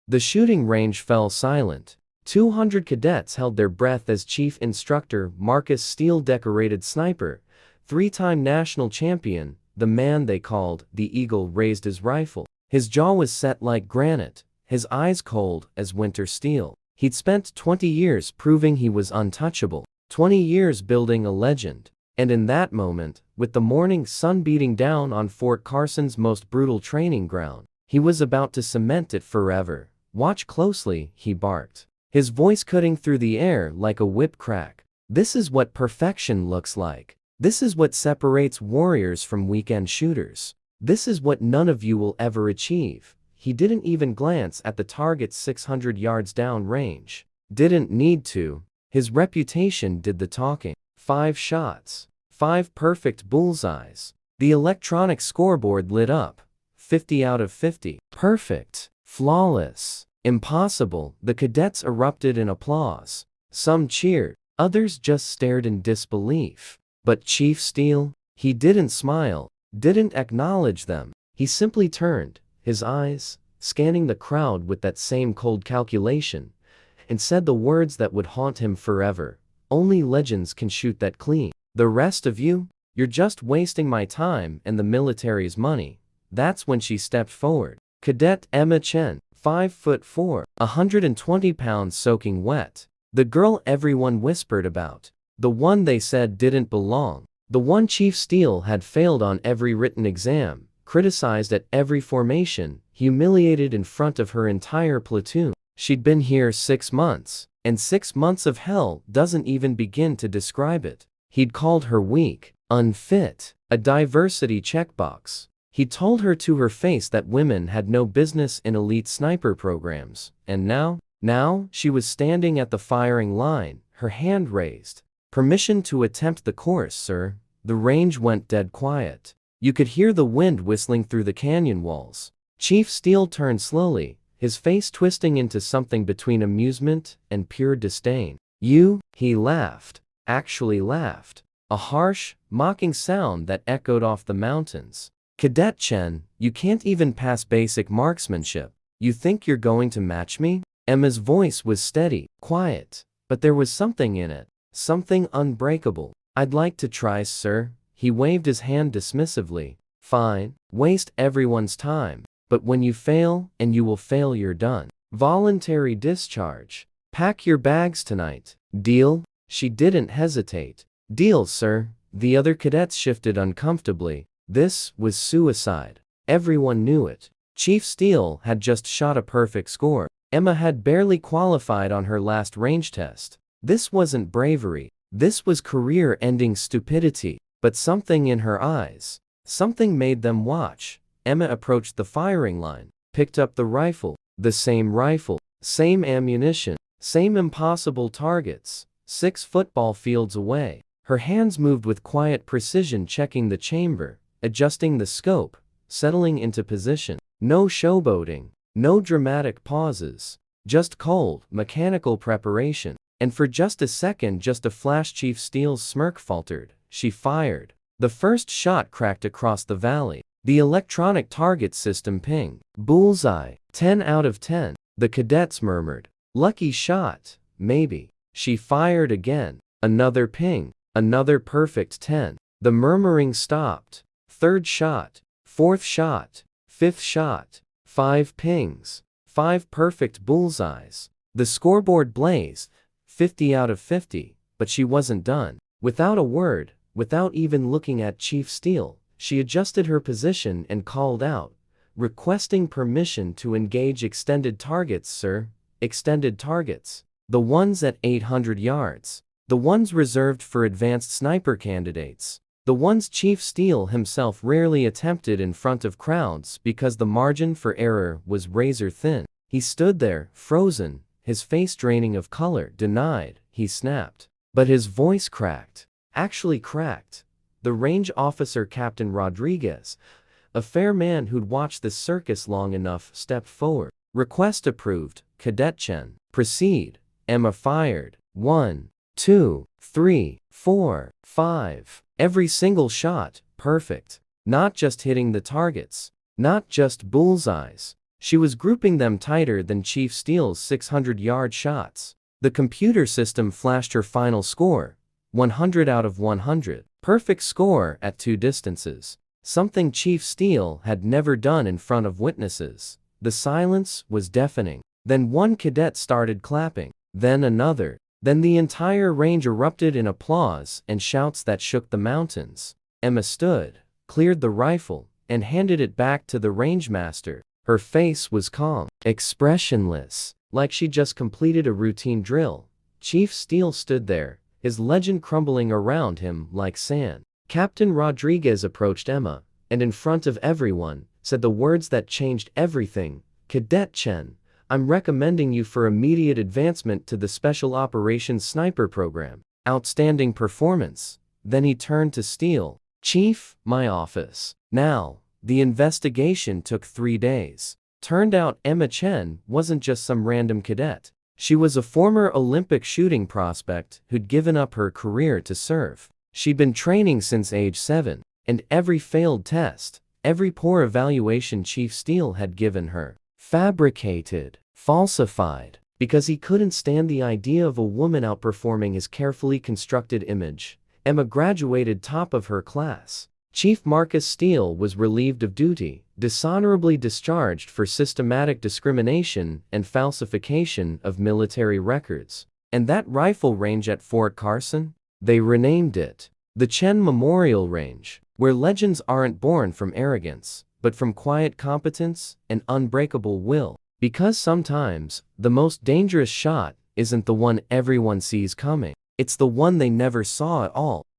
The shooting range fell silent. 200 cadets held their breath as Chief Instructor Marcus Steele, decorated sniper, three-time national champion, the man they called the Eagle, raised his rifle. His jaw was set like granite, his eyes cold as winter steel. He'd spent 20 years proving he was untouchable, 20 years building a legend. And in that moment, with the morning sun beating down on Fort Carson's most brutal training ground, he was about to cement it forever. "Watch closely," he barked, his voice cutting through the air like a whip crack. "This is what perfection looks like. This is what separates warriors from weekend shooters. This is what none of you will ever achieve." He didn't even glance at the target 600 yards down range. Didn't need to. His reputation did the talking. 5 shots. 5 perfect bullseyes. The electronic scoreboard lit up. 50 out of 50. Perfect. Flawless. Impossible. The cadets erupted in applause. Some cheered. Others just stared in disbelief. But Chief Steele? He didn't smile. Didn't acknowledge them. He simply turned, his eyes scanning the crowd with that same cold calculation, and said the words that would haunt him forever. "Only legends can shoot that clean. The rest of you, you're just wasting my time and the military's money." That's when she stepped forward. Cadet Emma Chen, 5'4", 120 pounds, soaking wet. The girl everyone whispered about. The one they said didn't belong. The one Chief Steele had failed on every written exam, criticized at every formation, humiliated in front of her entire platoon. She'd been here 6 months, and 6 months of hell doesn't even begin to describe it. He'd called her weak, unfit, a diversity checkbox. He told her to her face that women had no business in elite sniper programs, and now she was standing at the firing line, her hand raised. "Permission to attempt the course, sir." The range went dead quiet. You could hear the wind whistling through the canyon walls. Chief Steele turned slowly, his face twisting into something between amusement and pure disdain. "You?" He laughed. Actually laughed. A harsh, mocking sound that echoed off the mountains. "Cadet Chen, you can't even pass basic marksmanship. You think you're going to match me?" Emma's voice was steady, quiet, but there was something in it. Something unbreakable. "I'd like to try, sir." He waved his hand dismissively. "Fine. Waste everyone's time. But when you fail, and you will fail, you're done. Voluntary discharge. Pack your bags tonight. Deal?" She didn't hesitate. "Deal, sir." The other cadets shifted uncomfortably. This was suicide. Everyone knew it. Chief Steele had just shot a perfect score. Emma had barely qualified on her last range test. This wasn't bravery. This was career-ending stupidity. But something in her eyes, something made them watch. Emma approached the firing line, picked up the rifle, same ammunition, same impossible targets, 6 football fields away. Her hands moved with quiet precision, checking the chamber, adjusting the scope, settling into position. No showboating, no dramatic pauses, just cold, mechanical preparation. And for just a second, just a flash, Chief Steele's smirk faltered. She fired. The first shot cracked across the valley. The electronic target system pinged. "Bullseye. 10 out of 10. The cadets murmured. "Lucky shot, maybe." She fired again. Another ping. Another perfect 10. The murmuring stopped. Third shot. Fourth shot. Fifth shot. 5 pings. 5 perfect bullseyes. The scoreboard blazed. 50 out of 50. But she wasn't done. Without a word, without even looking at Chief Steele, she adjusted her position and called out, requesting permission to engage extended targets, sir. Extended targets. The ones at 800 yards. The ones reserved for advanced sniper candidates. The ones Chief Steele himself rarely attempted in front of crowds because the margin for error was razor thin. He stood there, frozen, his face draining of color. "Denied," he snapped. But his voice cracked. Actually cracked. The range officer, Captain Rodriguez, a fair man who'd watched this circus long enough, stepped forward. "Request approved, Cadet Chen. Proceed." Emma fired. 1, 2, 3, 4, 5. Every single shot, perfect. Not just hitting the targets. Not just bullseyes. She was grouping them tighter than Chief Steele's 600-yard shots. The computer system flashed her final score, 100 out of 100. Perfect score at 2 distances. Something Chief Steele had never done in front of witnesses. The silence was deafening. Then one cadet started clapping. Then another. Then the entire range erupted in applause and shouts that shook the mountains. Emma stood, cleared the rifle, and handed it back to the rangemaster. Her face was calm, expressionless, like she just completed a routine drill. Chief Steele stood there, his legend crumbling around him like sand. Captain Rodriguez approached Emma, and in front of everyone, said the words that changed everything. "Cadet Chen, I'm recommending you for immediate advancement to the Special Operations Sniper Program. Outstanding performance." Then he turned to Steele. "Chief, my office." Now, the investigation took 3 days. Turned out Emma Chen wasn't just some random cadet. She was a former Olympic shooting prospect who'd given up her career to serve. She'd been training since age 7, and every failed test, every poor evaluation Chief Steele had given her, fabricated, falsified, because he couldn't stand the idea of a woman outperforming his carefully constructed image. Emma graduated top of her class. Chief Marcus Steele was relieved of duty, dishonorably discharged for systematic discrimination and falsification of military records. And that rifle range at Fort Carson? They renamed it the Chen Memorial Range, where legends aren't born from arrogance, but from quiet competence and unbreakable will. Because sometimes, the most dangerous shot isn't the one everyone sees coming. It's the one they never saw at all.